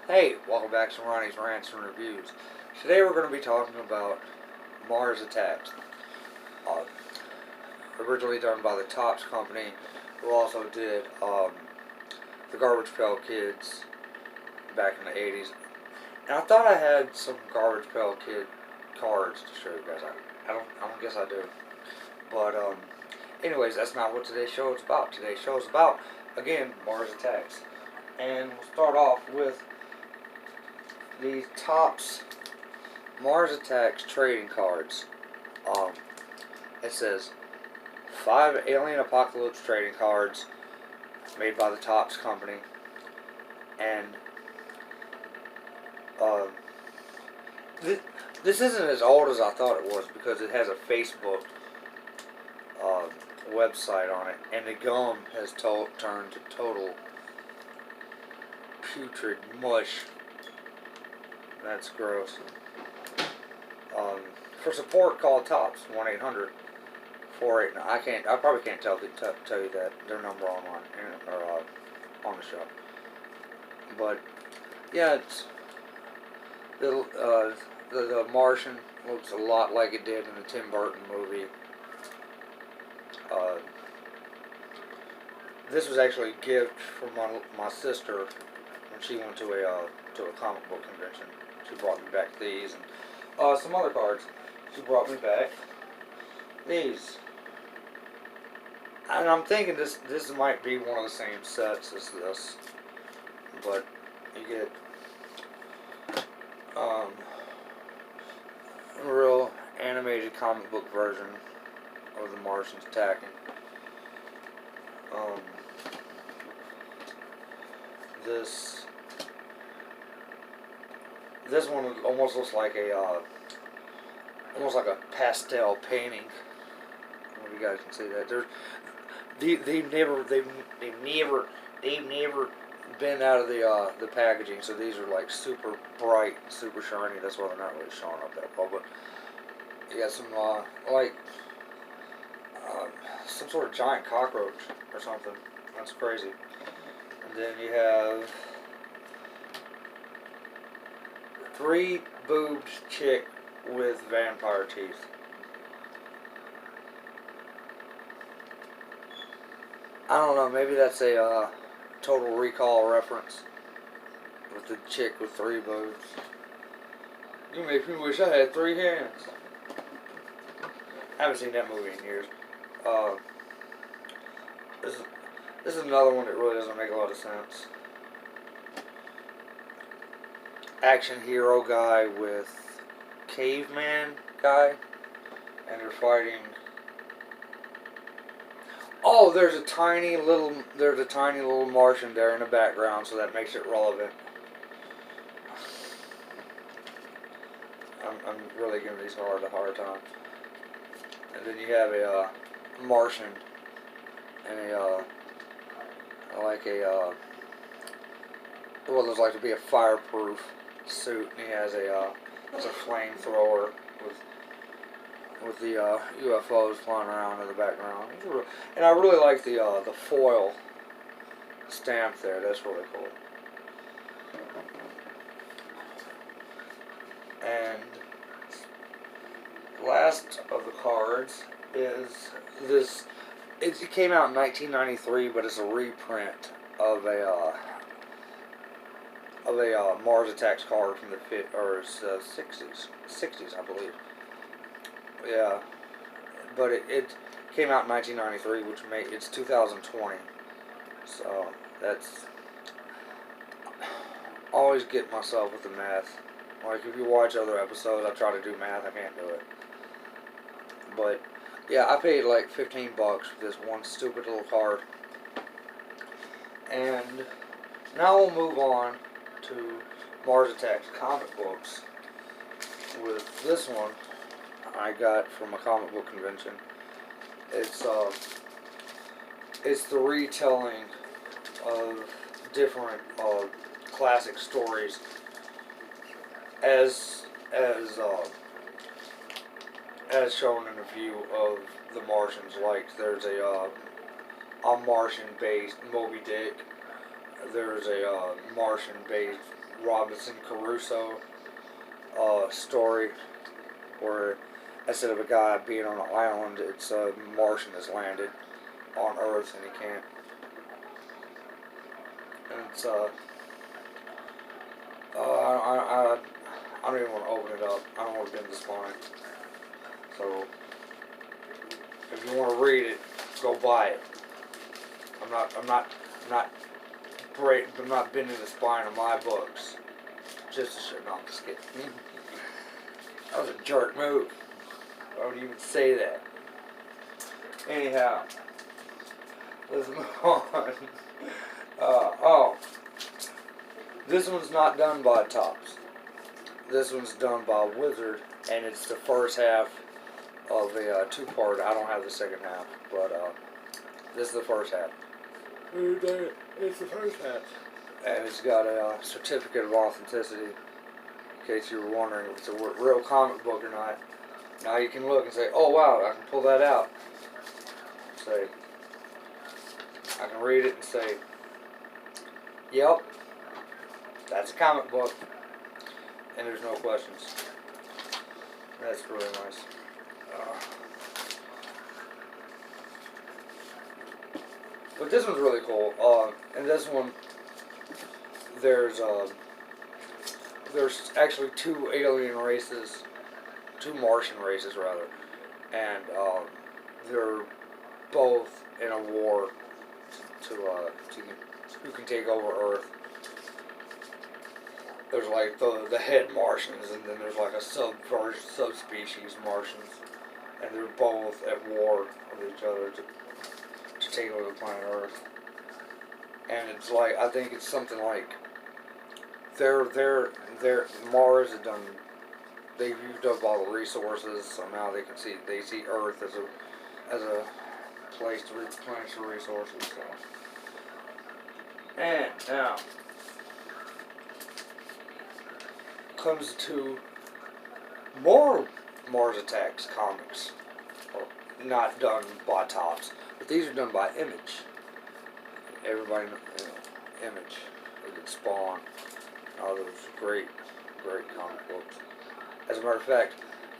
Hey, welcome back to Ronnies, Rants, and Reviews. Today we're going to be talking about Mars Attacks. Uh, Originally done by the Tops Company, who also did the Garbage Pail Kids back in the 80s. And I thought I had some Garbage Pail Kid cards to show you guys. I don't guess I do. But, anyways, that's not what today's show is about. Today's show is about, again, Mars Attacks. And we'll start off with the Topps Mars Attacks trading cards. It says 5 Alien Apocalypse trading cards made by the Topps Company, and this isn't as old as I thought it was because it has a Facebook website on it, and the gum has turned to total putrid mush. That's gross. For support, call Tops 1-800-489. I probably can't tell you that their number online or on the show. But yeah, it's the Martian looks a lot like it did in the Tim Burton movie. This was actually a gift from my sister when she went to a comic book convention. She brought me back these and some other cards. She brought me back these, and I'm thinking this might be one of the same sets as this, but you get a real animated comic book version of the Martians attacking. This one almost looks like a pastel painting. I don't know if you guys can see that. They've never been out of the packaging, so these are like super bright, super shiny. That's why they're not really showing up that well. But you got some some sort of giant cockroach or something. That's crazy. And then you have 3-boobed chick with vampire teeth. I don't know, maybe that's a Total Recall reference with the chick with 3 boobs. You make me wish I had 3 hands. I haven't seen that movie in years. This is another one that really doesn't make a lot of sense. Action hero guy with caveman guy, and they're fighting. Oh, there's a tiny little Martian there in the background, so that makes it relevant. I'm really giving these cards a hard time. And then you have a Martian and what looks like to be a fireproof suit, and he has it's a flamethrower with the UFOs flying around in the background. And I really like the foil stamp there. That's really cool. And last of the cards is this. It came out in 1993, but it's a reprint of a Mars Attacks card from the 60s, I believe. Yeah, but it came out in 1993, which it's 2020. So that's always get myself with the math. Like if you watch other episodes, I try to do math. I can't do it. But yeah, I paid like $15 for this one stupid little card. And now we'll move on to Mars Attacks comic books with this one I got from a comic book convention. It's the retelling of different classic stories as shown in a few of the Martians. Like there's a Martian-based Moby Dick. There's a Martian-based Robinson Crusoe story, where instead of a guy being on an island, it's a Martian that's landed on Earth and he can't. And it's I don't even want to open it up. I don't want to bend the spine. So if you want to read it, go buy it. I'm not bending the spine of my books. Just a shit. No, I'm just kidding. That was a jerk move. Why would you even say that? Anyhow, let's move on. This one's not done by Tops. This one's done by Wizard, and it's the first half of a two-part. I don't have the second half, but this is the first half. It's the first half. And it's got a certificate of authenticity, in case you were wondering if it's a real comic book or not. Now you can look and say, oh wow, I can pull that out. Say, I can read it and say, yep, that's a comic book. And there's no questions. That's really nice. But this one's really cool. And this one, there's actually two alien races, two Martian races rather, and they're both in a war to who can take over Earth. There's like the head Martians, and then there's like a subspecies Martians, and they're both at war with each other to take over the planet Earth. And it's like, I think it's something like Mars had done, they've used up all the resources, so now they see Earth as a place to replenish the resources. So. And now comes to more Mars Attacks comics, not done by Tops, but these are done by Image. Everybody knows, Image. They did Spawn. All those great comic books. As a matter of fact,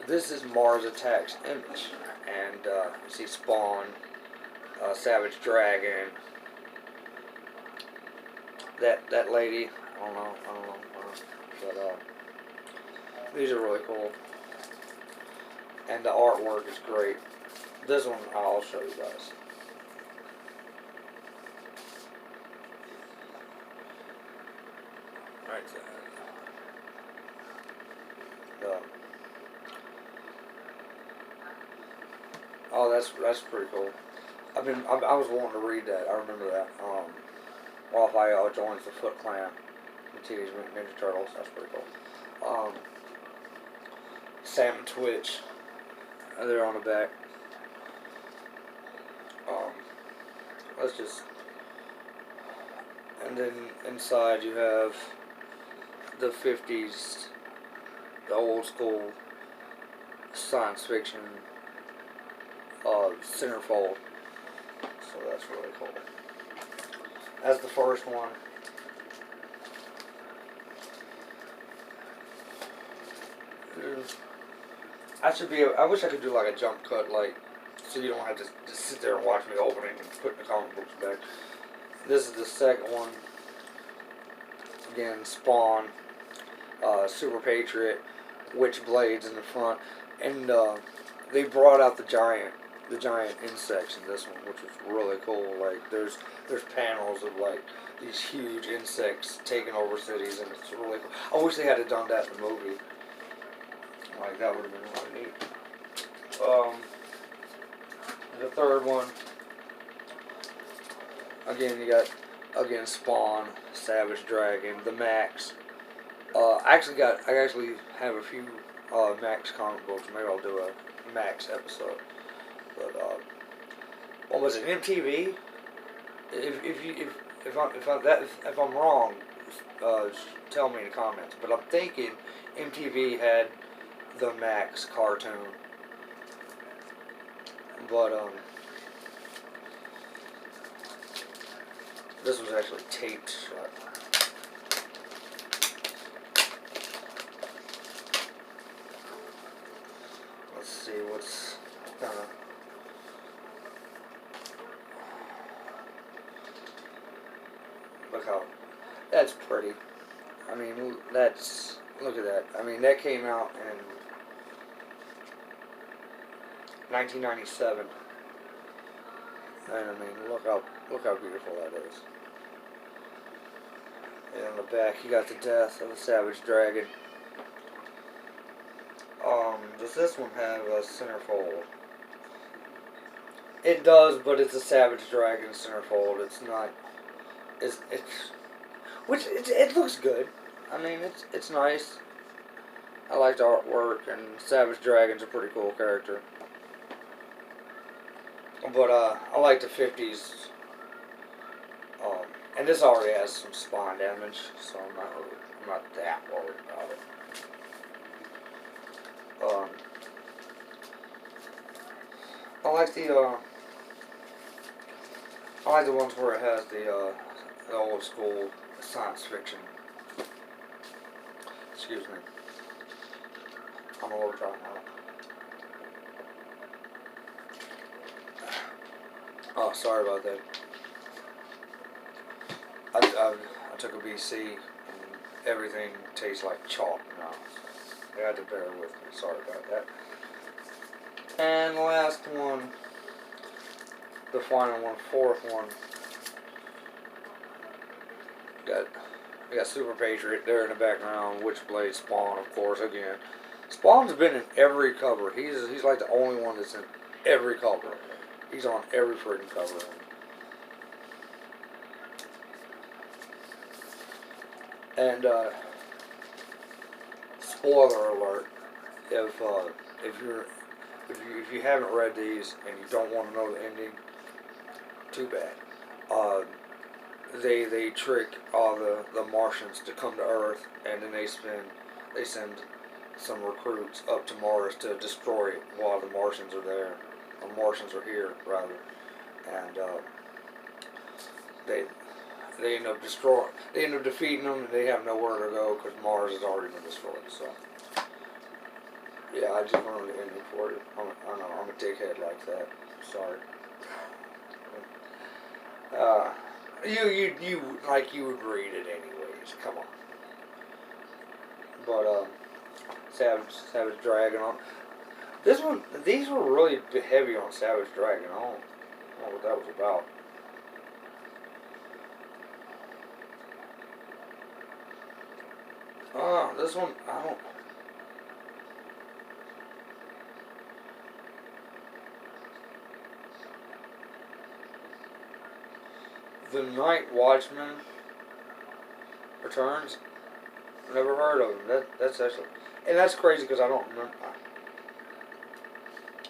this is Mars Attacks Image, and you see Spawn, Savage Dragon, that lady. I don't know, but these are really cool, and the artwork is great. This one I'll show you guys. Right there. Oh, that's pretty cool. I was wanting to read that. I remember that. Raphael joins the Foot Clan, the Teenage Mutant Ninja Turtles. That's pretty cool. Sam and Twitch, they're on the back. Let's just, and then inside you have the 50s, the old school science fiction centerfold. So that's really cool. That's the first one. I wish I could do like a jump cut, like, so you don't have to just sit there and watch me opening and putting the comic books back. This is the second one. Again, Spawn, Super Patriot, Witchblades in the front, and they brought out the giant insects in this one, which was really cool. Like, there's panels of like these huge insects taking over cities, and it's really cool. I wish they had done that in the movie. Like, that would have been really neat. The third one, again, you got Spawn, Savage Dragon, the Max. I actually have a few Max comic books. Maybe I'll do a Max episode. But what was it? MTV? If I'm wrong, tell me in the comments. But I'm thinking MTV had the Max cartoon. But this was actually taped shut. how, that's pretty. I mean, look at that. I mean, that came out in 1997. And I mean, look how beautiful that is. And on the back, you got the death of the savage dragon. Does this one have a centerfold? It does, but it's a savage dragon centerfold. It's not. It looks good. I mean, it's nice. I like the artwork, and Savage Dragon's a pretty cool character. But I like the 50s. And this already has some spawn damage, so I'm not that worried about it. I like the ones where it has the old school science fiction. Excuse me. I'm a little dry now. Oh, sorry about that. I took a BC and everything tastes like chalk now. You had to bear with me. Sorry about that. And the last one, the final one, fourth one. We got Super Patriot there in the background, Witchblade, Spawn, of course, again. Spawn's been in every cover. He's like the only one that's in every cover. He's on every freaking cover. And spoiler alert: if you haven't read these and you don't want to know the ending, too bad. They trick all the Martians to come to Earth, and then they send some recruits up to Mars to destroy it while the Martians are there, or Martians are here rather, and they end up defeating them, and they have nowhere to go because Mars has already been destroyed. So yeah, I just wanted the ending for you. I know I'm a dickhead like that. Sorry. You would read it anyways. Come on. But Savage Dragon on this one. These were really heavy on Savage Dragon. I don't know what that was about. This one I don't. The Night Watchman Returns. Never heard of him. That's actually, and that's crazy because I don't remember.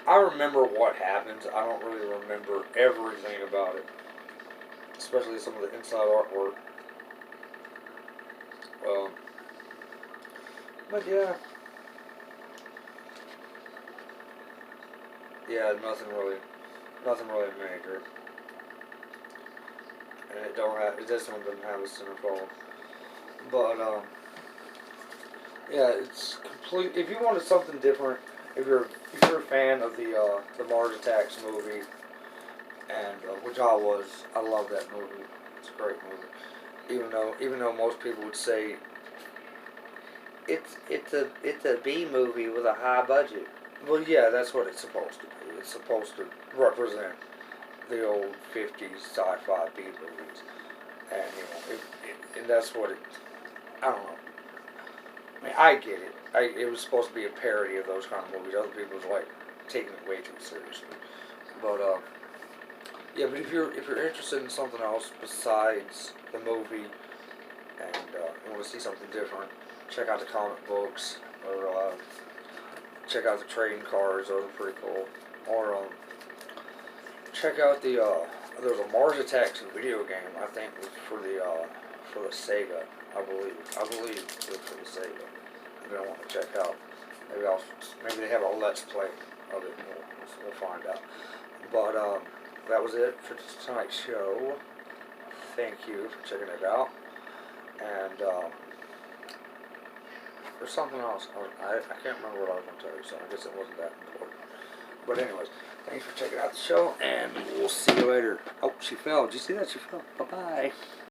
I remember what happens. I don't really remember everything about it, especially some of the inside artwork. But yeah, nothing really major. And this one doesn't have a centerfold. But yeah, it's complete. If you wanted something different, if you're a fan of the Mars Attacks movie, and which I love that movie. It's a great movie. Even though most people would say it's a B movie with a high budget. Well, yeah, that's what it's supposed to be. It's supposed to represent the old 50s sci-fi B movies, and and that's what it. I don't know. I mean, I get it. It was supposed to be a parody of those kind of movies. Other people was like taking it way too seriously. But yeah. But if you're interested in something else besides the movie, and you want to see something different, check out the comic books, or check out the trading cards. Those are pretty cool. Or check out there's a Mars Attacks video game. I think it was for the Sega. I believe it was for the Sega. Maybe I want to check out. Maybe they have a Let's Play of it. We'll find out. But that was it for tonight's show. Thank you for checking it out. And there's something else. I can't remember what I was going to tell you, so I guess it wasn't that important. But anyways, thanks for checking out the show, and we'll see you later. Oh, she fell. Did you see that? She fell. Bye-bye.